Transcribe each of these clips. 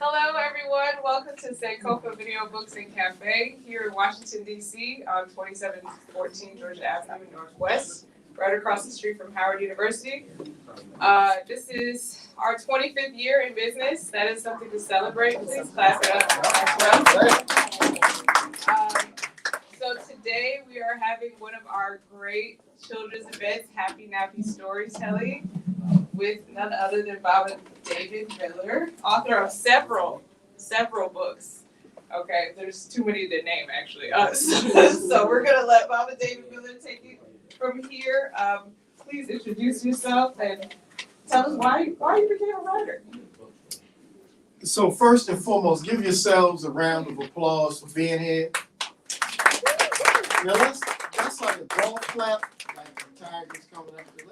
Hello, everyone. Welcome to Sankofa Video Books and Cafe here in Washington, D.C. on 2714 Georgia Avenue Northwest, right across the street from Howard University. This is our 25th year in business. That is something to celebrate. Please clap it up. So today we are having one of our great children's events, Happy Nappy Storytelling, with none other than Baba David Miller, author of several books. Okay, there's too many to name actually. So we're gonna let Baba David Miller take it from here. Please introduce yourself and tell us why you became a writer. So first and foremost, give yourselves a round of applause for being here. Now that's like a golf clap, like the Tigers coming up there.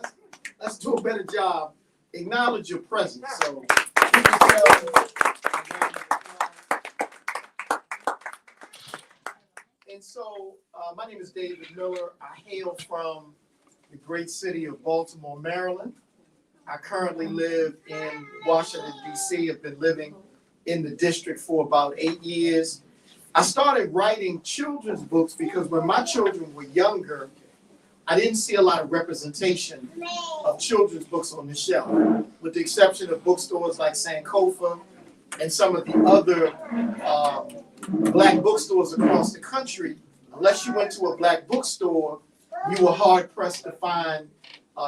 Let's do a better job. Acknowledge your presence. So give yourselves a round of applause. And so my name is David Miller. I hail from the great city of Baltimore, Maryland. I currently live in Washington, D.C. I've been living in the district for about 8 years. I started writing children's books because when my children were younger, I didn't see a lot of representation of children's books on the shelf, with the exception of bookstores like Sankofa and some of the other black bookstores across the country. Unless you went to a black bookstore, you were hard pressed to find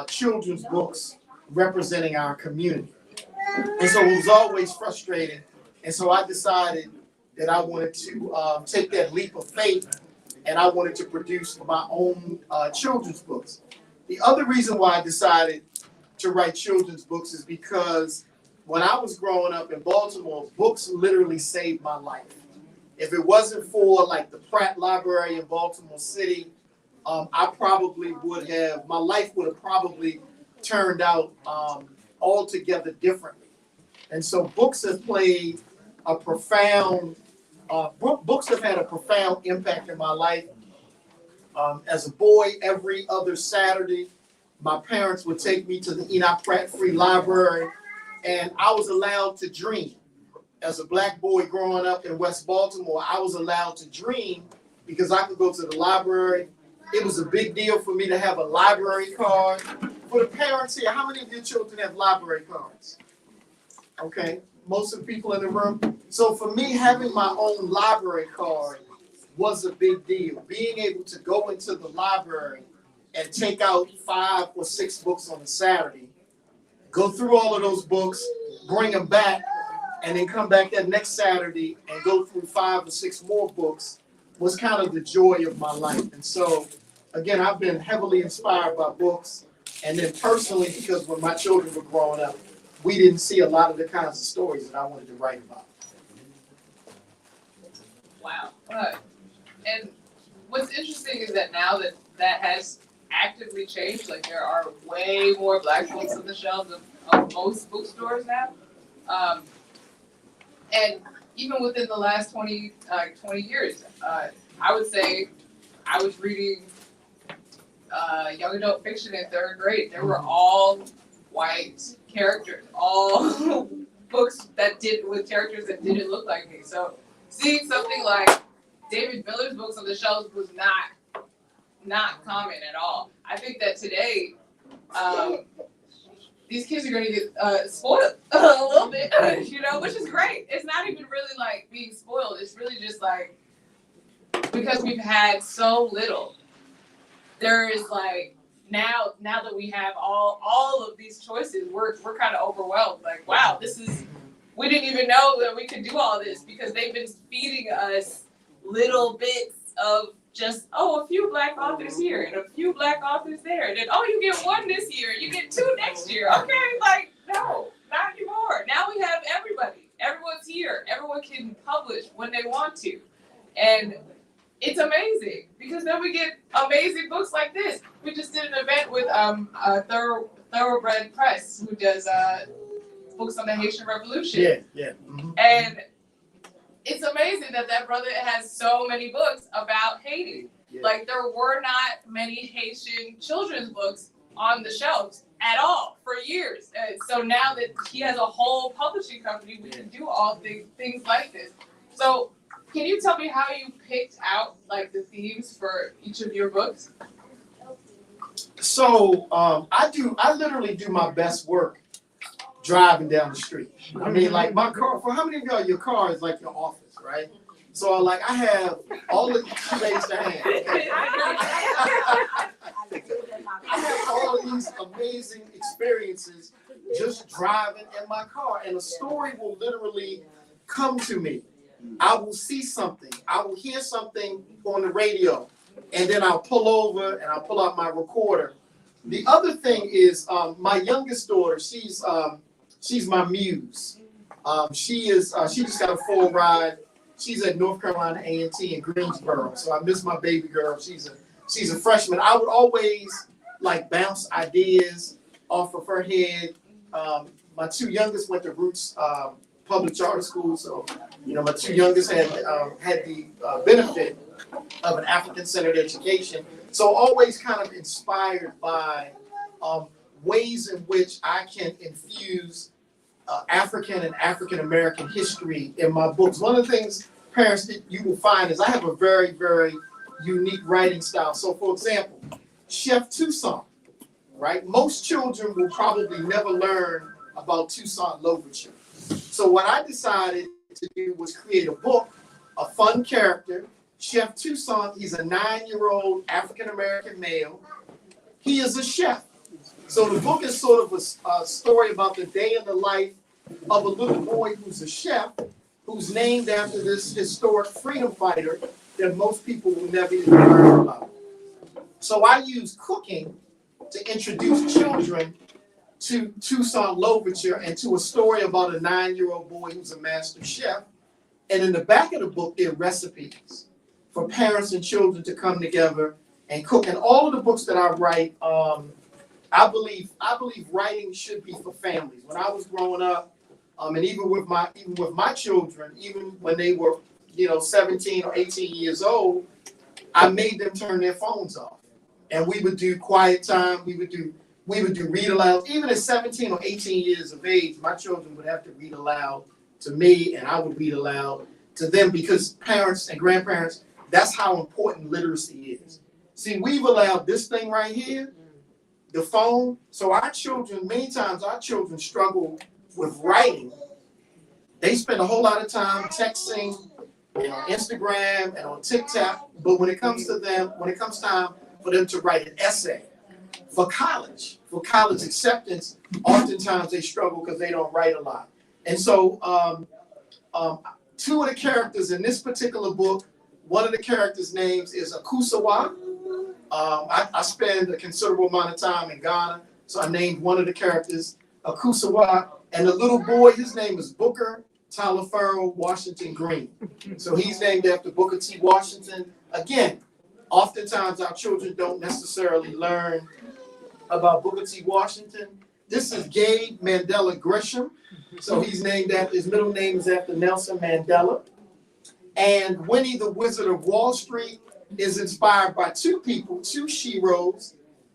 children's books representing our community. And so it was always frustrating. And so I decided that I wanted to take that leap of faith, and I wanted to produce my own children's books. The other reason why I decided to write children's books is because when I was growing up in Baltimore, books literally saved my life. If it wasn't for like the Pratt Library in Baltimore City, I probably my life would have probably turned out altogether differently. And so books have played a profound books have had a profound impact in my life. As a boy, every other Saturday, my parents would take me to the Enoch Pratt Free Library, and I was allowed to dream. As a black boy growing up in West Baltimore, I was allowed to dream because I could go to the library. It was a big deal for me to have a library card. For the parents here, how many of your children have library cards? Okay. Most of the people in the room. So for me, having my own library card was a big deal. Being able to go into the library and take out 5 or 6 books on a Saturday, go through all of those books, bring them back, and then come back that next Saturday and go through 5 or 6 more books was kind of the joy of my life. And so, again, I've been heavily inspired by books. And then personally, because when my children were growing up, we didn't see a lot of the kinds of stories that I wanted to write about. Wow. And what's interesting is that now that has actively changed, like there are way more black books on the shelves of most bookstores now. And even within the last 20 years, I would say I was reading young adult fiction in 3rd grade. They were all white characters, all books with characters that didn't look like me. So seeing something like David Miller's books on the shelves was not common at all. I think that today these kids are going to get spoiled a little bit, which is great. It's not even really like being spoiled. It's really just like because we've had so little. There is like now that we have all of these choices, we're kind of overwhelmed. Like, wow, we didn't even know that we could do all this because they've been feeding us little bits of just, a few black authors here and a few black authors there. And then, you get 1 this year, you get 2 next year. Okay, like, no, not anymore. Now we have everybody. Everyone's here. Everyone can publish when they want to. And it's amazing because then we get amazing books like this. We just did an event with Thoroughbred Press, who does books on the Haitian Revolution. Yeah. Mm-hmm. And it's amazing that brother has so many books about Haiti. Yeah. Like there were not many Haitian children's books on the shelves at all for years. So now that he has a whole publishing company, we can do all things like this. So can you tell me how you picked out like the themes for each of your books? So I literally do my best work driving down the street. I mean, like my car, for how many of y'all, your car is like your office, right? So like I have all of these raised their hand. I have all of these amazing experiences just driving in my car, and a story will literally come to me. I will see something, I will hear something on the radio, and then I'll pull over and I'll pull out my recorder. The other thing is my youngest daughter, she's my muse. She just got a full ride. She's at North Carolina A&T in Greensboro, so I miss my baby girl. She's a freshman. I would always like bounce ideas off of her head. My two youngest went to Roots Public Charter School, so my two youngest had the benefit of an African-centered education. So always kind of inspired by ways in which I can infuse African and African-American history in my books. One of the things, parents, that you will find is I have a very, very unique writing style. So for example, Chef Toussaint, right? Most children will probably never learn about Toussaint Louverture. So what I decided to do was create a book, a fun character. Chef Toussaint, he's a 9-year-old African-American male. He is a chef. So the book is sort of a story about the day in the life of a little boy who's a chef, who's named after this historic freedom fighter that most people will never even learn about. So I use cooking to introduce children to Toussaint Louverture and to a story about a 9-year-old boy who's a master chef. And in the back of the book, there are recipes for parents and children to come together and cook. And all of the books that I write, I believe writing should be for families. When I was growing up, and even with my children, even when they were 17 or 18 years old, I made them turn their phones off, and we would do quiet time. We would do read aloud. Even at 17 or 18 years of age, my children would have to read aloud to me, and I would read aloud to them, because parents and grandparents, that's how important literacy is. See, we've allowed this thing right here, the phone. So many times our children struggle with writing. They spend a whole lot of time texting and on Instagram and on TikTok, but when it comes time for them to write an essay for college acceptance, oftentimes they struggle because they don't write a lot. And so two of the characters in this particular book, one of the characters' names is Akusawa. I spend a considerable amount of time in Ghana, so I named one of the characters Akusawa, and the little boy, his name is Booker Taliaferro Washington Green. So he's named after Booker T. Washington. Again, oftentimes our children don't necessarily learn about Booker T. Washington. This is Gabe Mandela Grisham. So he's named after, his middle name is after Nelson Mandela. And Winnie the Wizard of Wall Street is inspired by two people, two sheroes,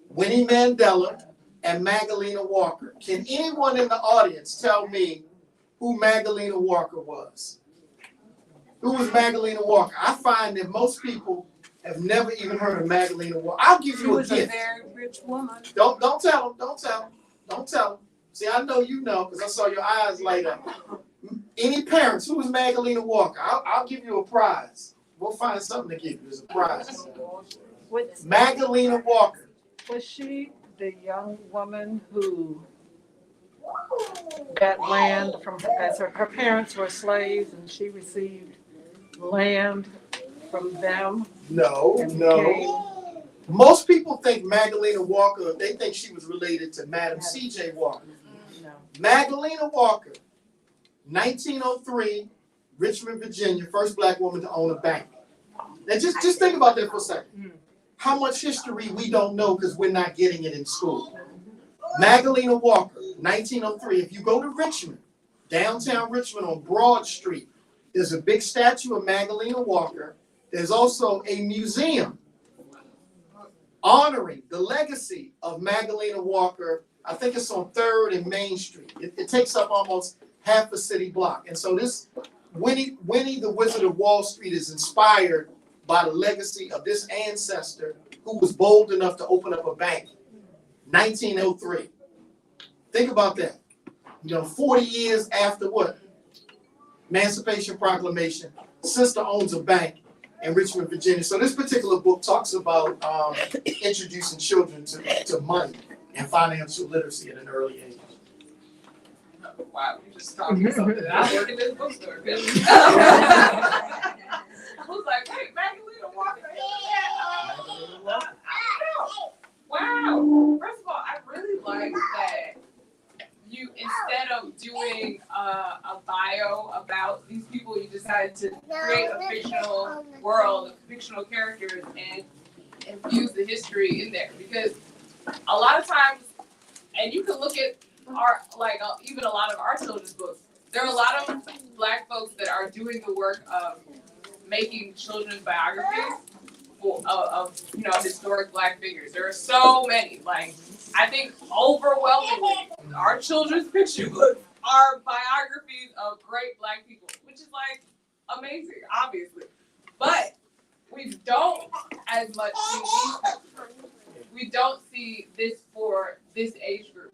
Winnie Mandela and Magdalena Walker. Can anyone in the audience tell me who Magdalena Walker was? Who was Magdalena Walker? I find that most people have never even heard of Magdalena Walker. I'll give you a gift. She was a very rich woman. Don't tell them. Don't tell them. See, I know you know because I saw your eyes light up. Any parents, who was Magdalena Walker? I'll give you a prize. We'll find something to give you as a prize. Magdalena Walker. Was she the young woman who got land from, as her parents were slaves and she received land from them? No. Most people think Magdalena Walker, they think she was related to Madam C.J. Walker. No. Magdalena Walker, 1903, Richmond, Virginia, first black woman to own a bank. Now just think about that for a second. How much history we don't know because we're not getting it in school. Magdalena Walker, 1903. If you go to Richmond, downtown Richmond on Broad Street, there's a big statue of Magdalena Walker. There's also a museum honoring the legacy of Magdalena Walker I think it's on 3rd and Main Street. It takes up almost half a city block. And so this Winnie the Wizard of Wall Street is inspired by the legacy of this ancestor who was bold enough to open up a bank, 1903. Think about that. 40 years after what? Emancipation Proclamation. Sister owns a bank in Richmond, Virginia. So this particular book talks about introducing children to money and financial literacy at an early age. Wow, you just taught me something. I work in this bookstore. I was like, hey, Magdalena Walker. Wow. First of all, I really like that you, instead of doing a bio about these people, you decided to create a fictional world of fictional characters and infuse the history in there. Because a lot of times, and you can look at even a lot of our children's books, there are a lot of Black folks that are doing the work of making children's biographies of historic Black figures. There are so many. I think overwhelmingly, our children's fiction books are biographies of great Black people, which is amazing, obviously. But we don't as much we don't see this for this age group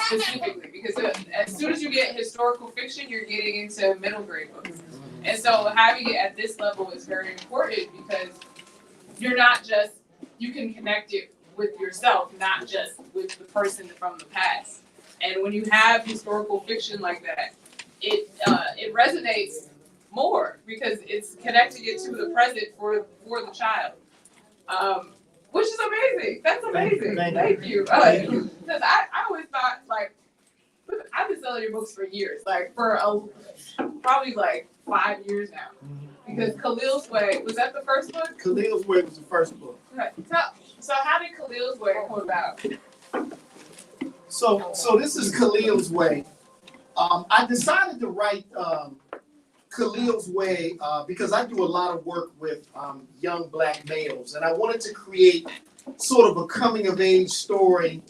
specifically, because as soon as you get historical fiction, you're getting into middle grade books. And so having it at this level is very important, because you can connect it with yourself, not just with the person from the past. And when you have historical fiction like that, it resonates more because it's connecting it to the present for the child. Which is amazing. That's amazing. Thank you. Because I always thought, I've been selling your books for years, for probably 5 years now. Because Khalil's Way, was that the first book? Khalil's Way was the first book. Okay. So how did Khalil's Way come about? So this is Khalil's Way. I decided to write Khalil's Way because I do a lot of work with young Black males, and I wanted to create sort of a coming of age story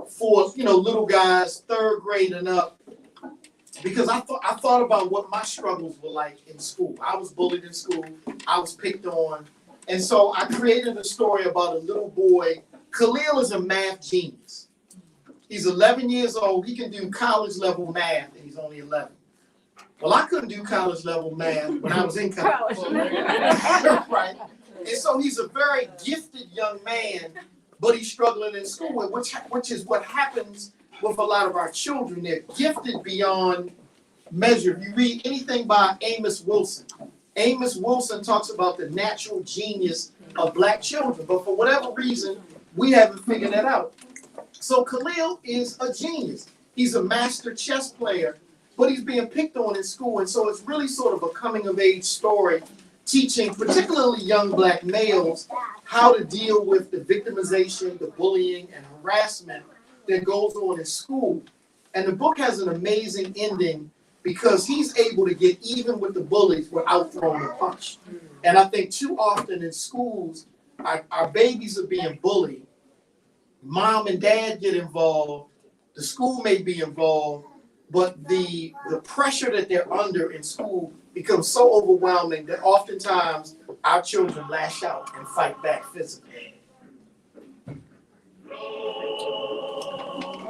for little guys, 3rd grade and up, because I thought about what my struggles were like in school. I was bullied in school. I was picked on, and so I created a story about a little boy. Khalil is a math genius. He's 11 years old. He can do college level math, and he's only 11. Well, I couldn't do college level math when I was in college. Right. And so he's a very gifted young man, but he's struggling in school, which is what happens with a lot of our children. They're gifted beyond measure. If you read anything by Amos Wilson talks about the natural genius of Black children, but for whatever reason, we haven't figured that out. So Khalil is a genius. He's a master chess player, but he's being picked on in school. And so it's really sort of a coming of age story, teaching particularly young Black males how to deal with the victimization, the bullying, and harassment that goes on in school. And the book has an amazing ending because he's able to get even with the bullies without throwing a punch. And I think too often in schools, our babies are being bullied. Mom and dad get involved. The school may be involved, but the pressure that they're under in school becomes so overwhelming that oftentimes our children lash out and fight back physically. All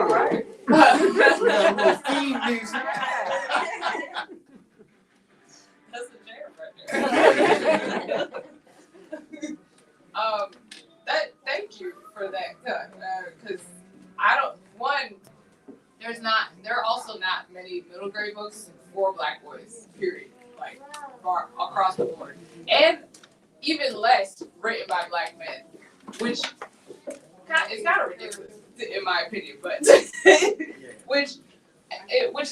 right. We got a little theme music. That's the jam right there. Thank you for that cut, because there are also not many middle grade books for Black boys, period, across the board, and even less written by Black men, which is kind of ridiculous in my opinion, but which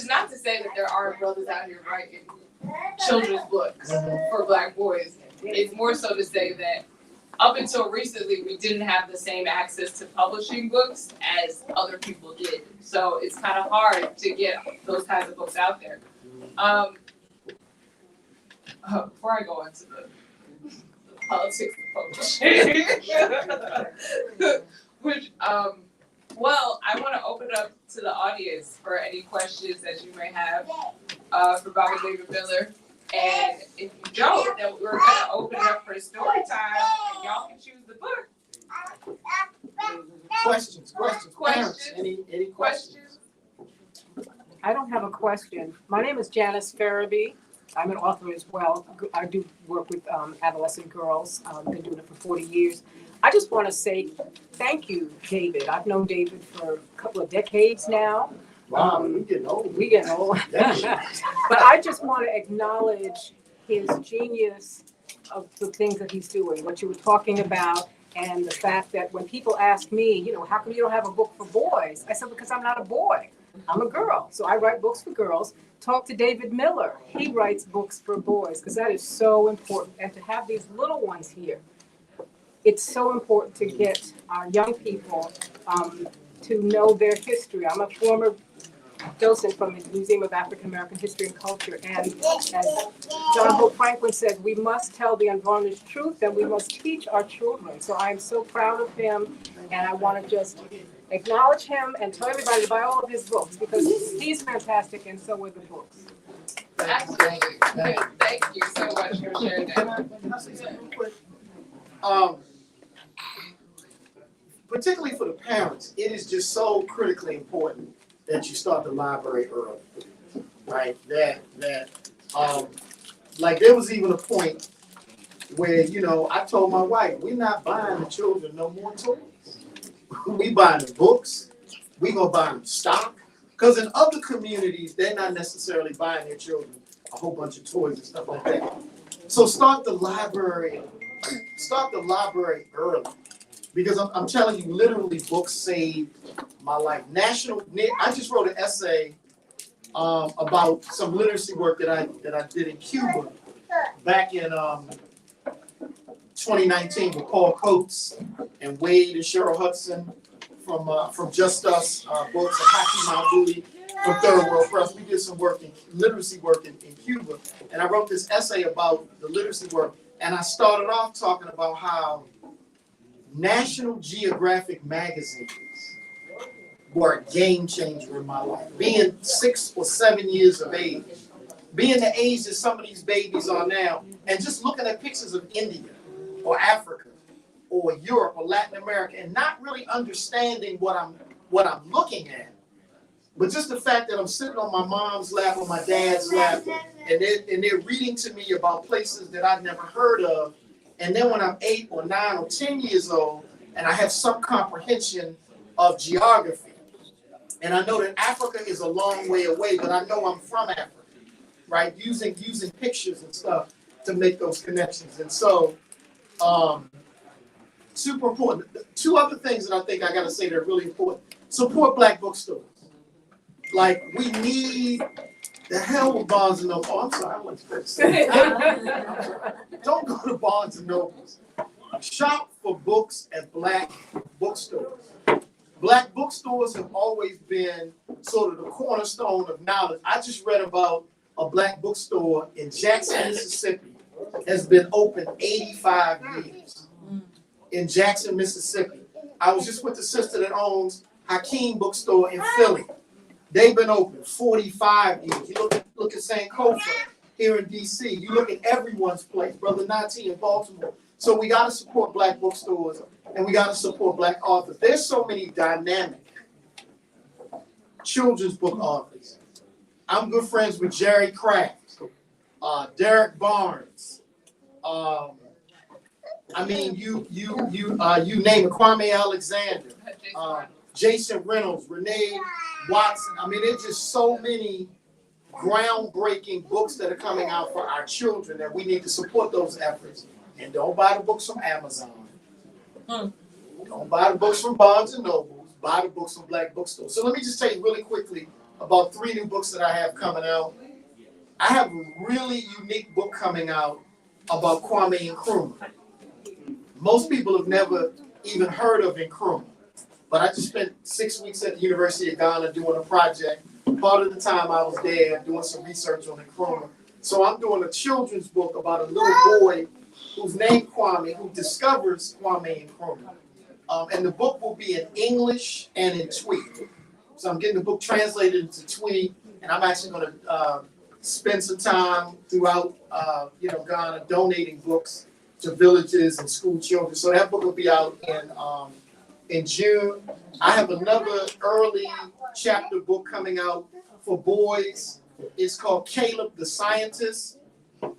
is not to say that there aren't brothers out here writing children's books for Black boys. It's more so to say that up until recently, we didn't have the same access to publishing books as other people did. So it's kind of hard to get those kinds of books out there. Before I go into the politics of publishing, which Well, I want to open up to the audience for any questions that you may have for Bobby David Miller. And if you don't, then we're going to open it up for story time, and y'all can choose the book. Questions. Parents, any questions? I don't have a question. My name is Janice Farabee. I'm an author as well. I do work with adolescent girls. Been doing it for 40 years. I just want to say thank you, David. I've known David for a couple of decades now. Wow, we getting old. We getting old. But I just want to acknowledge his genius of the things that he's doing, what you were talking about, and the fact that when people ask me, how come you don't have a book for boys? I said, because I'm not a boy. I'm a girl. So I write books for girls. Talk to David Miller. He writes books for boys because that is so important. And to have these little ones here, it's so important to get our young people to know their history. I'm a former docent from the Museum of African American History and Culture. And as John Hope Franklin said, we must tell the unvarnished truth and we must teach our children. So I'm so proud of him, and I want to just acknowledge him and tell everybody to buy all of his books because he's fantastic and so are the books. Absolutely. Thank you so much for sharing that. Can I say something real quick? Particularly for the parents, it is just so critically important that you start the library early, right? Like there was even a point where, I told my wife, we're not buying the children no more toys. We buying the books. We gonna buy them stock. Because in other communities, they're not necessarily buying their children a whole bunch of toys and stuff like that. So start the library early. Because I'm telling you, literally, books saved my life. I just wrote an essay about some literacy work that I did in Cuba back in 2019 with Paul Coates and Wade and Cheryl Hudson from Just Us books, and Hakeem Al-Dooley from Third World Press. We did some literacy work in Cuba, and I wrote this essay about the literacy work. And I started off talking about how National Geographic magazines were a game changer in my life. Being 6 or 7 years of age, being the age that some of these babies are now, and just looking at pictures of India or Africa or Europe or Latin America and not really understanding what I'm looking at. But just the fact that I'm sitting on my mom's lap or my dad's lap and they're reading to me about places that I've never heard of. And then when I'm 8 or 9 or 10 years old and I have some comprehension of geography, and I know that Africa is a long way away, but I know I'm from Africa, right? Using pictures and stuff to make those connections. And so, super important. 2 other things that I think I got to say that are really important. Support Black bookstores. Like, we need the hell with Barnes and Noble. Oh, I'm sorry, I wasn't supposed to say that. Don't go to Barnes and Nobles. Shop for books at Black bookstores. Black bookstores have always been sort of the cornerstone of knowledge. I just read about a Black bookstore in Jackson, Mississippi, has been open 85 years. In Jackson, Mississippi. I was just with the sister that owns Hakeem Bookstore in Philly. They've been open 45 years. You look at Sankofa here in DC. You look at everyone's place, Brother Nati in Baltimore. So we got to support Black bookstores and we got to support Black authors. There's so many dynamic children's book authors. I'm good friends with Jerry Kraft, Derek Barnes. I mean, you name it, Kwame Alexander, Jason Reynolds, Renee Watson. I mean, there's just so many groundbreaking books that are coming out for our children that we need to support those efforts. And don't buy the books from Amazon. Don't buy the books from Barnes and Nobles. Buy the books from Black bookstores. So let me just tell you really quickly about 3 new books that I have coming out. I have a really unique book coming out about Kwame Nkrumah. Most people have never even heard of Nkrumah. But I just spent 6 weeks at the University of Ghana doing a project. Part of the time I was there doing some research on Nkrumah. So I'm doing a children's book about a little boy who's named Kwame, who discovers Kwame Nkrumah. And the book will be in English and in Twi. So I'm getting the book translated into Twi, and I'm actually going to spend some time throughout, Ghana, donating books to villages and school children. So that book will be out in June. I have another early chapter book coming out for boys. It's called Caleb the Scientist.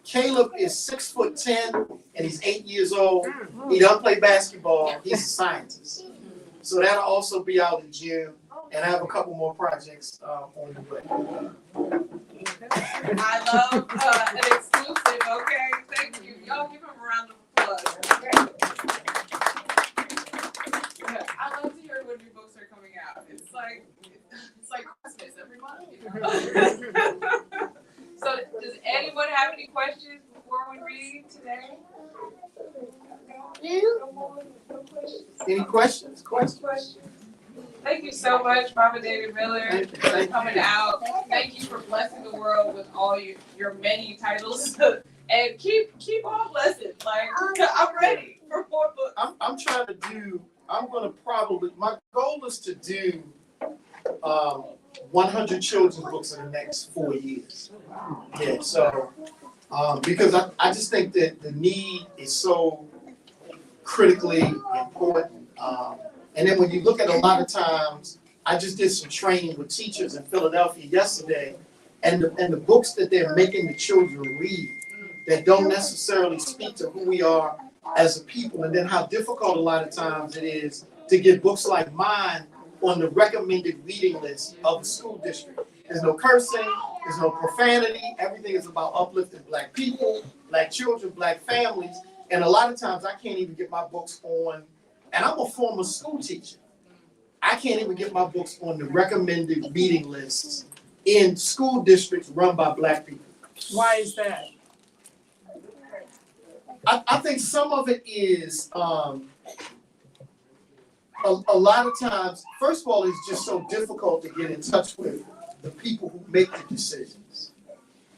Caleb is 6'10" and he's 8 years old. He doesn't play basketball. He's a scientist. So that'll also be out in June. And I have a couple more projects on the way. I love an exclusive, okay? Thank you. Y'all give him a round of applause. I love to hear when new books are coming out. It's like Christmas every month. So does anyone have any questions before we read today? Any questions? Thank you so much, Prophet David Miller, for coming out. Thank you for blessing the world with all your many titles. And keep on blessing. Like, I'm ready for more books. I'm trying to do, my goal is to do 100 children's books in the next 4 years. Yeah, so, because I just think that the need is so critically important. And then when you look at a lot of times, I just did some training with teachers in Philadelphia yesterday, and the books that they're making the children read that don't necessarily speak to who we are as a people, and then how difficult a lot of times it is to get books like mine on the recommended reading list of the school district. There's no cursing, there's no profanity, everything is about uplifting Black people, Black children, Black families, and a lot of times I can't even get my books on. And I'm a former school teacher. I can't even get my books on the recommended reading lists in school districts run by Black people. Why is that? I think some of it is a lot of times, first of all, it's just so difficult to get in touch with the people who make the decisions.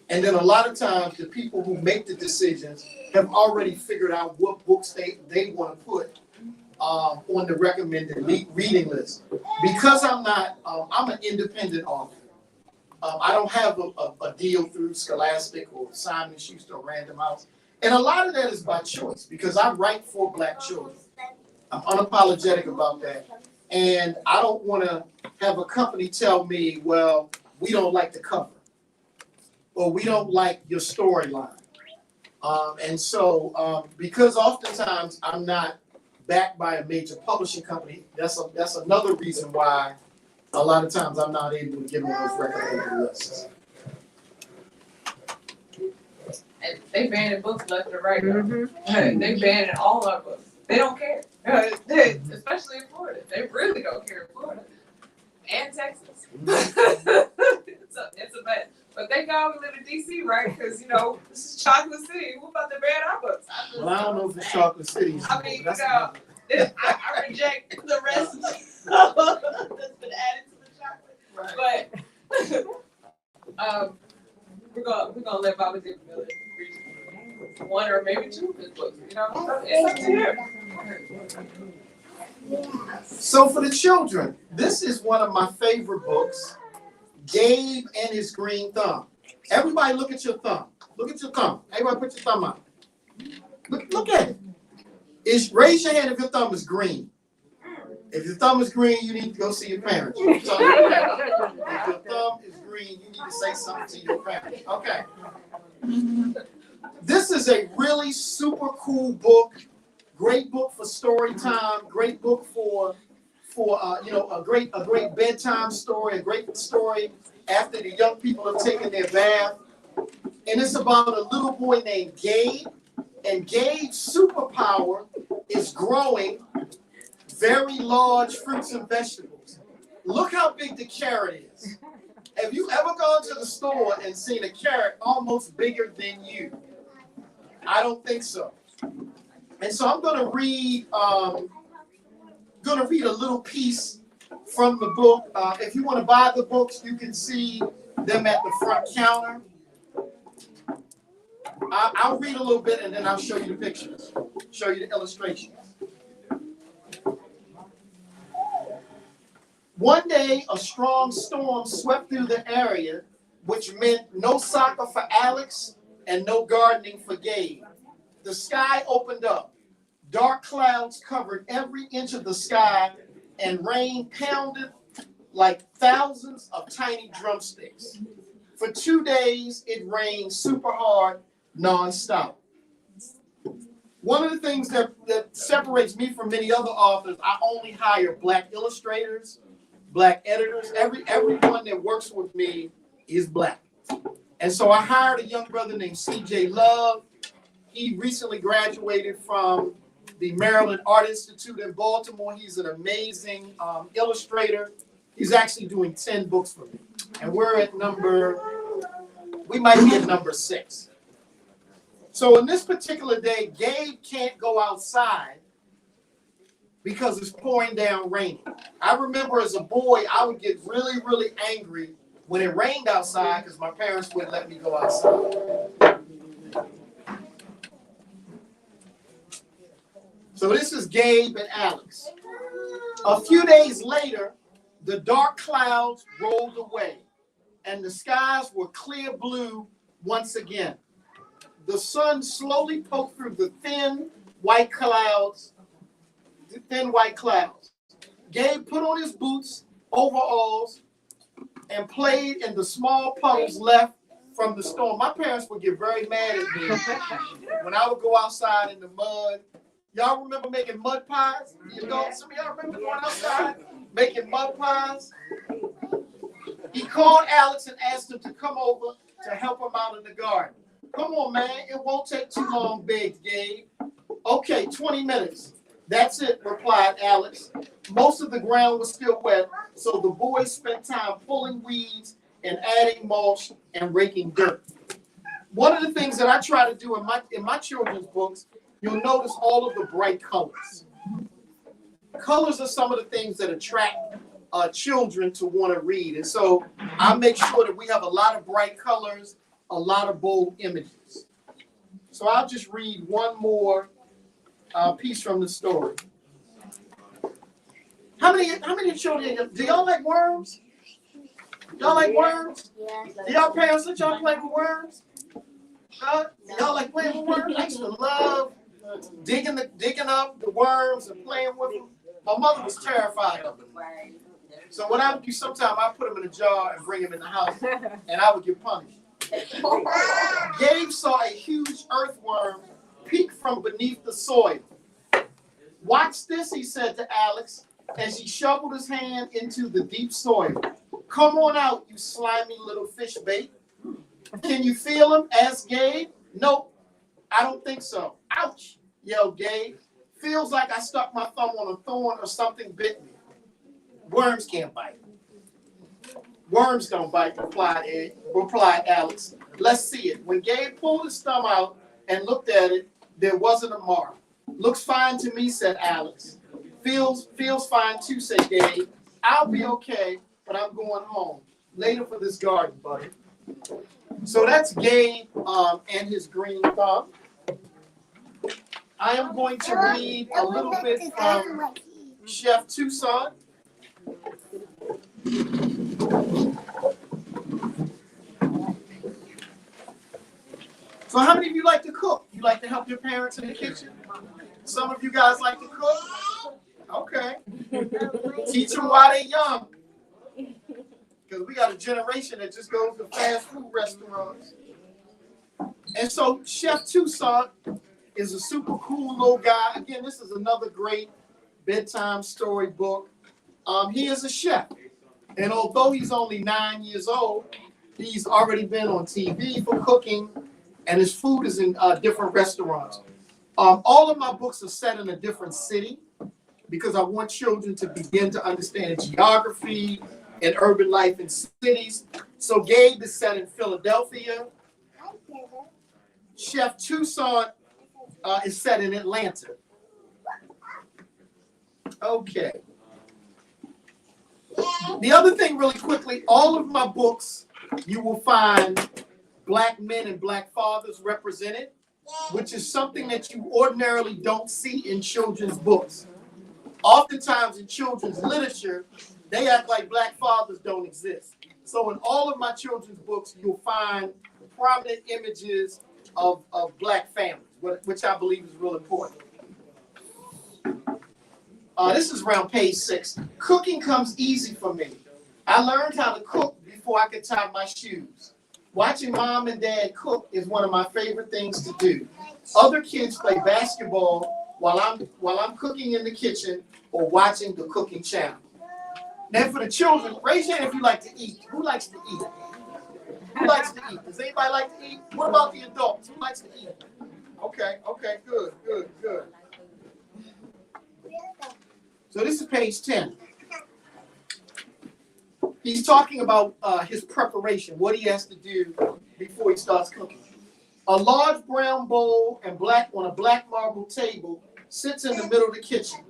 And then a lot of times the people who make the decisions have already figured out what books they want to put on the recommended reading list. Because I'm not, I'm an independent author. I don't have a deal through Scholastic or Simon & Schuster or Random House. And a lot of that is by choice because I write for Black children. I'm unapologetic about that. And I don't want to have a company tell me, well, we don't like the cover or we don't like your storyline. And so because oftentimes I'm not backed by a major publishing company, that's another reason why a lot of times I'm not able to get on those recommended lists. And they banning books left and right. They banning all our books. They don't care. Especially in Florida. They really don't care in Florida. And Texas. It's a mess. But thank God we live in DC, right? Because, this is Chocolate City. We're about to ban our books. Well, I don't know if it's Chocolate City. I mean, I reject the rest that's been added to the chocolate. Right. But we're gonna let Baba David Miller read one or maybe two of his books. It's up to him. So for the children, this is one of my favorite books, Gabe and His Green Thumb. Everybody look at your thumb. Look at your thumb. Everybody put your thumb out. Look at it. Raise your hand if your thumb is green. If your thumb is green, you need to go see your parents. If your thumb is green, you need to say something to your parents. Okay. This is a really super cool book. Great book for story time. Great book for a great bedtime story. A great story after the young people have taken their bath. And it's about a little boy named Gabe. And Gabe's superpower is growing very large fruits and vegetables. Look how big the carrot is. Have you ever gone to the store and seen a carrot almost bigger than you? I don't think so. And so I'm going to read a little piece from the book. If you want to buy the books, you can see them at the front counter. I'll read a little bit and then I'll show you the pictures, show you the illustrations. One day, a strong storm swept through the area, which meant no soccer for Alex and no gardening for Gabe. The sky opened up. Dark clouds covered every inch of the sky, and rain pounded like thousands of tiny drumsticks. For 2 days, it rained super hard, nonstop. One of the things that separates me from many other authors, I only hire Black illustrators, Black editors. Everyone that works with me is Black. And so I hired a young brother named C.J. Love. He recently graduated from the Maryland Art Institute in Baltimore. He's an amazing illustrator. He's actually doing 10 books for me. And we might be at number 6. So on this particular day, Gabe can't go outside because it's pouring down raining. I remember as a boy, I would get really, really angry when it rained outside because my parents wouldn't let me go outside. So this is Gabe and Alex. A few days later, the dark clouds rolled away and the skies were clear blue once again. The sun slowly poked through the thin white clouds. Gabe put on his boots, overalls, and played in the small puddles left from the storm. My parents would get very mad at me when I would go outside in the mud. Y'all remember making mud pies? You know, some of y'all remember going outside making mud pies? He called Alex and asked him to come over to help him out in the garden. Come on, man. It won't take too long, begged Gabe. Okay, 20 minutes. That's it, replied Alex. Most of the ground was still wet, so the boys spent time pulling weeds and adding mulch and raking dirt. One of the things that I try to do in my children's books, you'll notice all of the bright colors. Colors are some of the things that attract children to want to read. And so I make sure that we have a lot of bright colors, a lot of bold images. So I'll just read one more piece from the story. How many children, do y'all like worms? Y'all like worms? Do y'all parents let y'all play with worms? Y'all like playing with worms? I used to love digging up the worms and playing with them. My mother was terrified of them. So what I would do sometimes, I put them in a jar and bring them in the house, and I would get punished. Gabe saw a huge earthworm peek from beneath the soil. Watch this, he said to Alex, as he shoveled his hand into the deep soil. Come on out, you slimy little fish bait. Can you feel him? Asked Gabe. Nope, I don't think so. Ouch, yelled Gabe. Feels like I stuck my thumb on a thorn or something bit me. Worms can't bite. Worms don't bite, replied Alex. Let's see it. When Gabe pulled his thumb out and looked at it, there wasn't a mark. Looks fine to me, said Alex. Feels fine too, said Gabe. I'll be okay, but I'm going home. Later for this garden, buddy. So that's Gabe and his green thumb. I am going to read a little bit from Chef Toussaint. So how many of you like to cook? You like to help your parents in the kitchen? Some of you guys like to cook? Okay. Teach them while they're young. Because we got a generation that just goes to fast food restaurants. And so Chef Toussaint is a super cool little guy. Again, this is another great bedtime story book. He is a chef. And although he's only 9 years old, he's already been on TV for cooking, and his food is in different restaurants. All of my books are set in a different city because I want children to begin to understand geography and urban life in cities. So Gabe is set in Philadelphia. Chef Toussaint is set in Atlanta. Okay. The other thing really quickly, all of my books, you will find Black men and Black fathers represented, which is something that you ordinarily don't see in children's books. Oftentimes in children's literature, They act like black fathers don't exist. So in all of my children's books, you'll find prominent images of black families, which I believe is real important. This is around page 6. Cooking comes easy for me. I learned how to cook before I could tie my shoes. Watching mom and dad cook is one of my favorite things to do. Other kids play basketball while I'm cooking in the kitchen or watching the cooking channel. Then for the children, raise your hand if you like to eat. Who likes to eat? Who likes to eat? Does anybody like to eat? What about the adults? Who likes to eat? Okay, good. So this is page 10. He's talking about his preparation, what he has to do before he starts cooking. A large brown bowl and on a black marble table sits in the middle of the kitchen.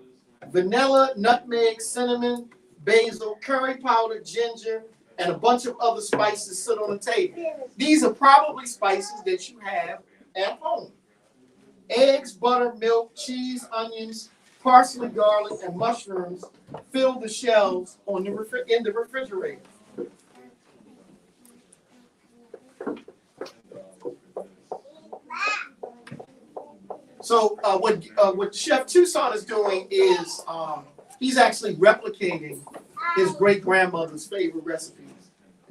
Vanilla, nutmeg, cinnamon, basil, curry powder, ginger, and a bunch of other spices sit on the table. These are probably spices that you have at home. Eggs, butter, milk, cheese, onions, parsley, garlic, and mushrooms fill the shelves in the refrigerator. So what Chef Toussaint is doing is he's actually replicating his great-grandmother's favorite recipes.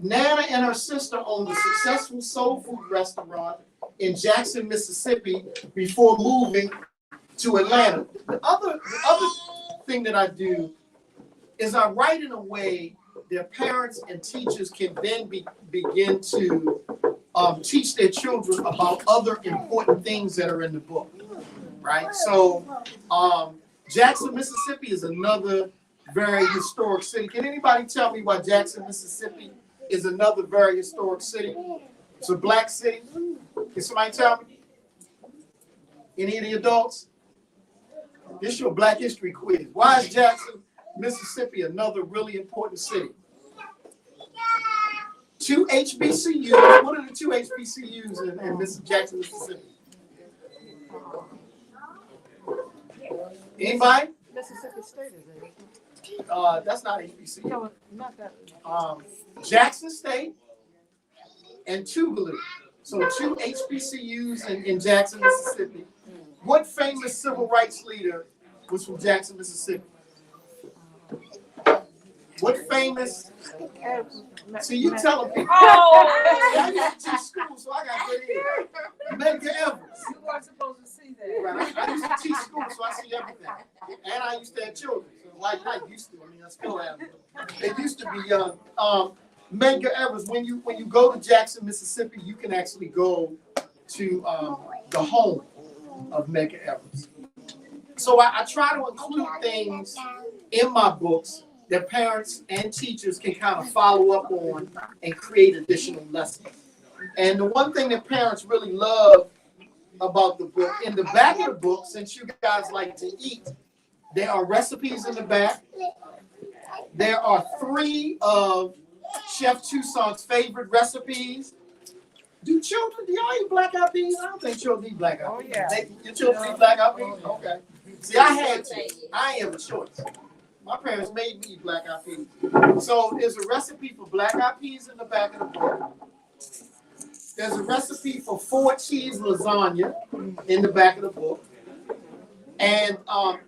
Nana and her sister owned a successful soul food restaurant in Jackson, Mississippi before moving to Atlanta. The other thing that I do is I write in a way that parents and teachers can then begin to teach their children about other important things that are in the book, right? So Jackson, Mississippi is another very historic city. Can anybody tell me why Jackson, Mississippi is another very historic city? It's a black city. Can somebody tell me? Any of the adults? This is your Black History quiz. Why is Jackson, Mississippi another really important city? 2 HBCUs. What are the 2 HBCUs in Jackson, Mississippi? Anybody? Mississippi State is it? That's not HBCU. No, not that. Jackson State and Tougaloo. So 2 HBCUs in Jackson, Mississippi. What famous civil rights leader was from Jackson, Mississippi? What famous? See, you tell them. Oh, I used to teach school, so I got good ear. Medgar Evers. you weren't supposed to see that. Right. I used to teach school, so I see everything. And I used to have children. So like I used to, I mean, I still have them. They used to be young. Medgar Evers, when you go to Jackson, Mississippi, you can actually go to the home of Medgar Evers. So I try to include things in my books that parents and teachers can kind of follow up on and create additional lessons. And the one thing that parents really love about the book, in the back of the book, since you guys like to eat, there are recipes in the back. There are 3 of Chef Toussaint's favorite recipes. Do y'all eat black-eyed peas? I don't think children eat black-eyed peas. Oh, yeah. Your children eat black-eyed peas? Okay. See, I had to. I ain't have a choice. My parents made me eat black-eyed peas. So there's a recipe for black-eyed peas in the back of the book. There's a recipe for 4-cheese lasagna in the back of the book. And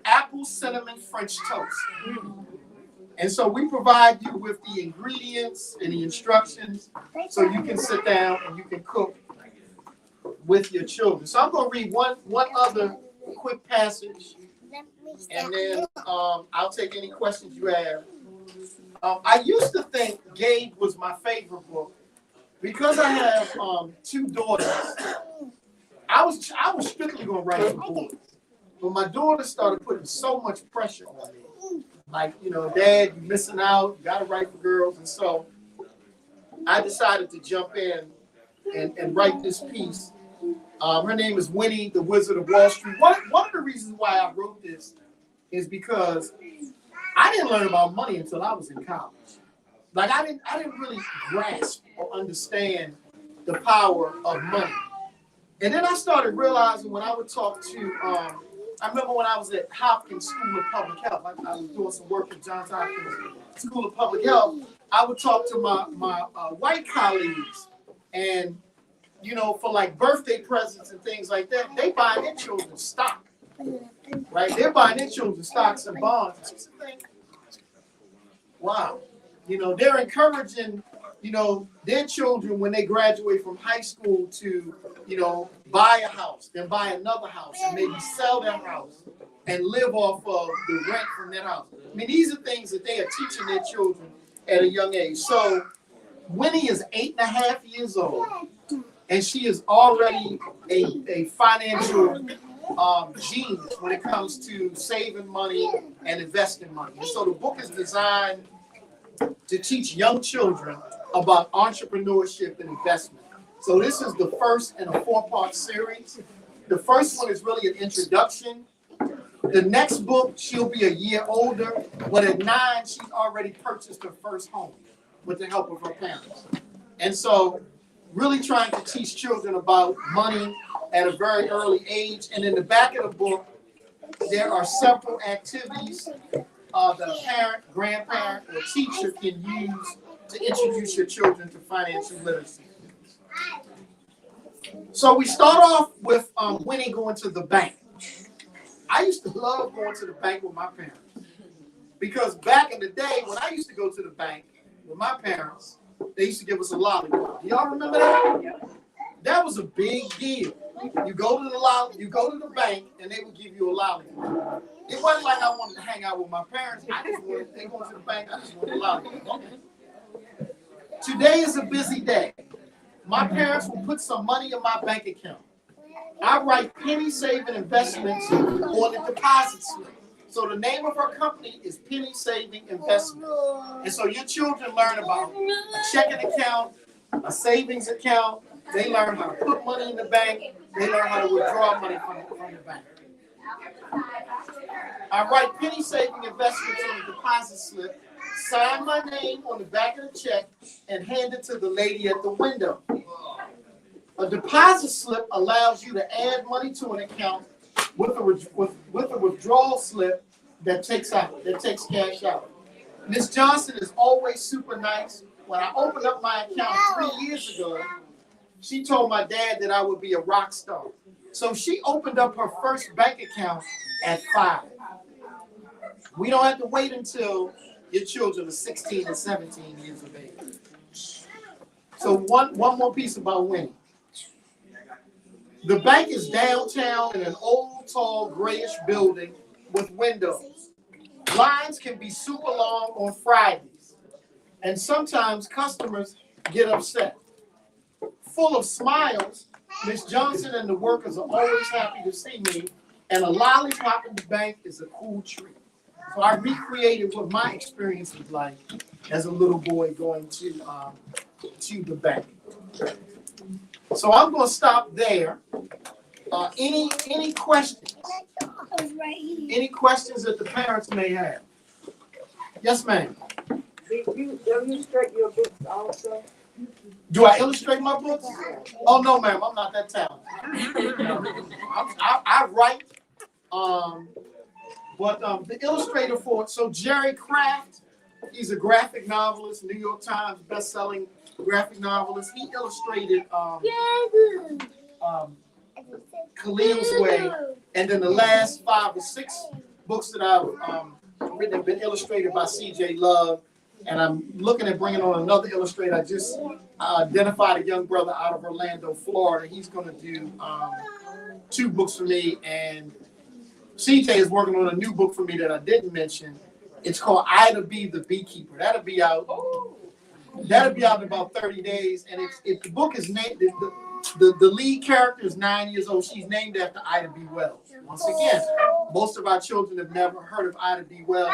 apple cinnamon French toast. And so we provide you with the ingredients and the instructions so you can sit down and you can cook with your children. So I'm going to read one other quick passage, and then I'll take any questions you have. I used to think Gabe was my favorite book because I have 2 daughters. I was strictly going to write for boys, but my daughter started putting so much pressure on me. Like, Dad, you're missing out. You got to write for girls. And so I decided to jump in and write this piece. Her name is Winnie, the Wizard of Wall Street. One of the reasons why I wrote this is because I didn't learn about money until I was in college. Like, I didn't really grasp or understand the power of money. And then I started realizing when I would talk to I remember when I was at Hopkins School of Public Health, I was doing some work at Johns Hopkins School of Public Health, I would talk to my white colleagues, and you know, for like birthday presents and things like that, they buy their children stock, right? They're buying their children stocks and bonds. Wow, you know, they're encouraging, you know, their children when they graduate from high school to, you know, buy a house, then buy another house, and maybe sell their house and live off of the rent from that house. I mean, these are things that they are teaching their children at a young age. So Winnie is 8.5 years old, and she is already a financial genius when it comes to saving money and investing money. And so the book is designed to teach young children about entrepreneurship and investment. So this is the first in a 4-part series. The first one is really an introduction. The next book, she'll be a year older, but at 9, she's already purchased her first home with the help of her parents. And so really trying to teach children about money at a very early age. And in the back of the book, there are several activities that a parent, grandparent, or teacher can use to introduce your children to financial literacy. So we start off with Winnie going to the bank. I used to love going to the bank with my parents, because back in the day when I used to go to the bank with my parents, they used to give us a lollipop. Do y'all remember that? That was a big deal. You go to the bank and they would give you a lollipop. It wasn't like I wanted to hang out with my parents. They going to the bank, I just wanted a lollipop. Today is a busy day. My parents will put some money in my bank account. I write Penny Saving Investments on the deposit slip. So the name of our company is Penny Saving Investments. And so your children learn about a checking account, a savings account. They learn how to put money in the bank. They learn how to withdraw money from the bank. I write Penny Saving Investments on the deposit slip, sign my name on the back of the check, and hand it to the lady at the window. A deposit slip allows you to add money to an account with a withdrawal slip that takes cash out. Miss Johnson is always super nice. When I opened up my account 3 years ago, she told my dad that I would be a rock star. So she opened up her first bank account at 5. We don't have to wait until your children are 16 and 17 years of age. So one more piece about Winnie. The bank is downtown in an old, tall, grayish building with windows. Lines can be super long on Fridays, and sometimes customers get upset. Full of smiles, Miss Johnson and the workers are always happy to see me, and a lollipop in the bank is a cool treat. So I recreated what my experience was like as a little boy going to the bank. So I'm going to stop there. Any questions? Any questions that the parents may have? Yes, ma'am. Do you illustrate your books also? Do I illustrate my books? Oh no, ma'am. I'm not that talented. I write. But the illustrator for it. So Jerry Kraft, he's a graphic novelist, New York Times best-selling graphic novelist. He illustrated Khalil's Way, and then the last 5 or 6 books that I've written have been illustrated by C.J. Love, and I'm looking at bringing on another illustrator. I just identified a young brother out of Orlando, Florida. He's going to do 2 books for me, and CJ is working on a new book for me that I didn't mention. It's called Ida B. the Beekeeper. That'll be out in about 30 days, and the book is named. The lead character is 9 years old. She's named after Ida B. Wells. Once again, most of our children have never heard of Ida B. Wells.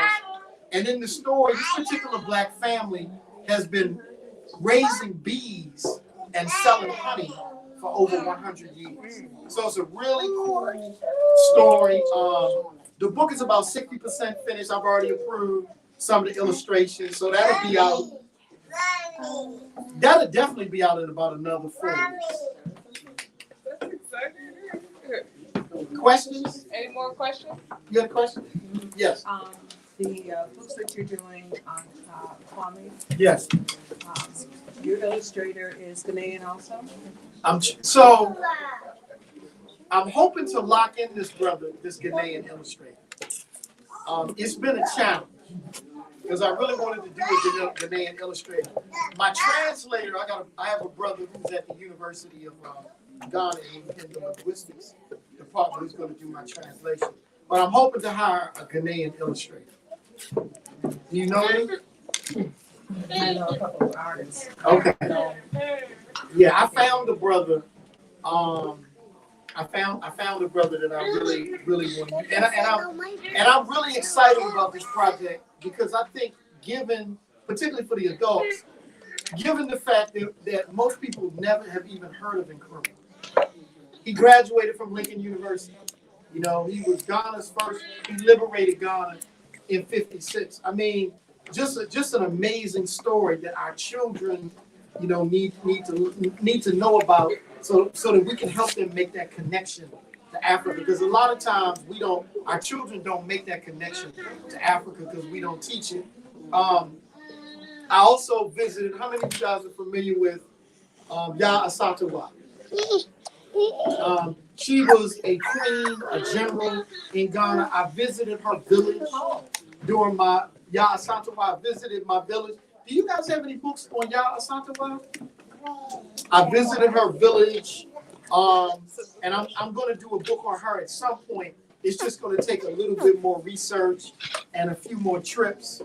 And in the story, this particular black family has been raising bees and selling honey for over 100 years. So it's a really cool story. The book is about 60% finished. I've already approved some of the illustrations. So that'll be out. That'll definitely be out in about another 4 weeks. That's exciting. Questions? Any more questions? You got a question? Yes. The books that you're doing on Kwame. Yes. Your illustrator is Ghanaian also? I'm hoping to lock in this brother, this Ghanaian illustrator. It's been a challenge because I really wanted to do a Ghanaian illustrator. My translator, I have a brother who's at the University of Ghana in the linguistics department who's going to do my translation. But I'm hoping to hire a Ghanaian illustrator. You know him? I know a couple of artists. Okay. Yeah, I found a brother. I found a brother that I really want to, and I'm really excited about this project because I think, given, particularly for the adults, given the fact that most people never have even heard of Nkrumah. He graduated from Lincoln University. You know, he was Ghana's first. He liberated Ghana in '56. I mean, just an amazing story that our children, you know, need to know about, so that we can help them make that connection to Africa. Because a lot of times our children don't make that connection to Africa because we don't teach it. I also visited. How many of you guys are familiar with Ya Asatwa? She was a queen, a general in Ghana. I visited her village during my Ya Asantewaa. I visited my village. Do you guys have any books on Ya Asantewaa? I visited her village, and I'm going to do a book on her at some point. It's just going to take a little bit more research and a few more trips.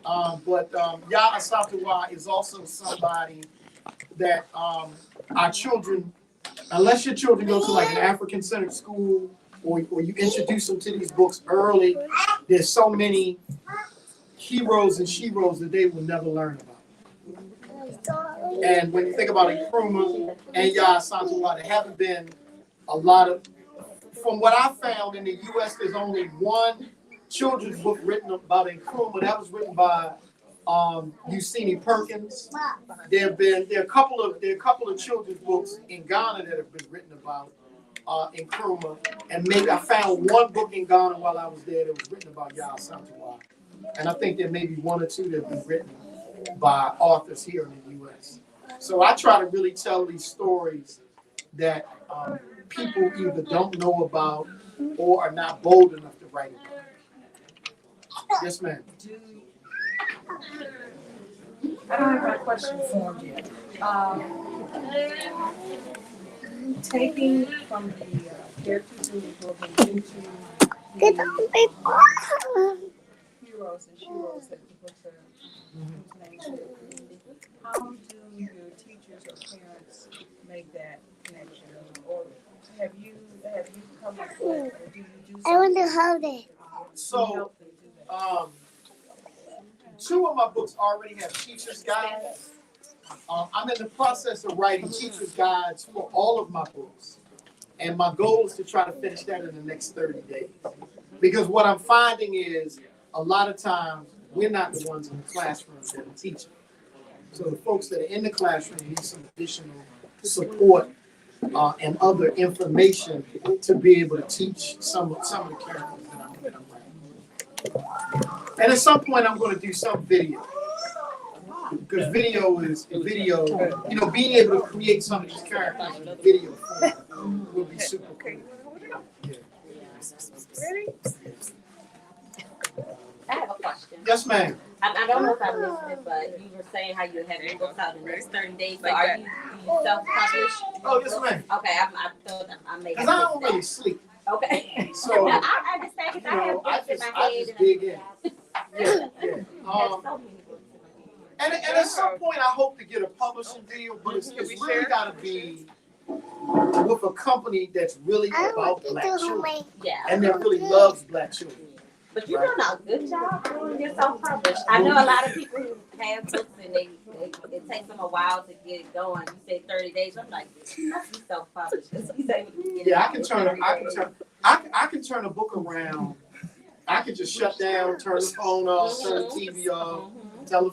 But Ya Asantewaa is also somebody that our children, unless your children go to like an African-centered school or you introduce them to these books early, there's so many heroes and sheroes that they will never learn about. And when you think about Nkrumah and Ya Asantewaa, there haven't been a lot of, from what I found in the U.S., there's only one children's book written about Nkrumah. That was written by Eugenie Perkins. There are a couple of children's books in Ghana that have been written about Nkrumah, and maybe I found one book in Ghana while I was there that was written about Ya Asantewaa, and I think there may be one or two that have been written by authors here in the U.S. So I try to really tell these stories that people either don't know about or are not bold enough to write about. Yes, ma'am. I don't have my question formed yet. Taking from the characters in the book and into the heroes and sheroes that the books are named to, how do your teachers or parents make that connection? Or have you come up with, or do you do something? I want to hold it. So, two of my books already have teacher's guides. I'm in the process of writing teacher's guides for all of my books. And my goal is to try to finish that in the next 30 days. Because what I'm finding is a lot of times we're not the ones in the classroom that are teaching. So the folks that are in the classroom need some additional support and other information to be able to teach some of the characters that I'm writing. And at some point I'm going to do some video. Because video, you know, being able to create some of these characters in video form will be super cool. Yeah. I have a question. Yes, ma'am. I don't know if I missed it, but you were saying how you have your books out in the next 30 days. So are you self-publish? Oh, yes, ma'am. Okay, I thought I made Because I don't really sleep. Okay. So, I understand because I have books in my I head. just dig in. Yeah. There's so many books. And at some point, I hope to get a publishing deal, but it's really got to be with a company that's really about Black children Yeah. and that really loves Black children. But you're doing a good job doing your self-published. I know a lot of people who have books and it takes them a while to get it going. You say 30 days. I'm like, must be self-published. Yeah, I can turn a book around. I can just shut down, turn the phone off, turn the TV off, tell the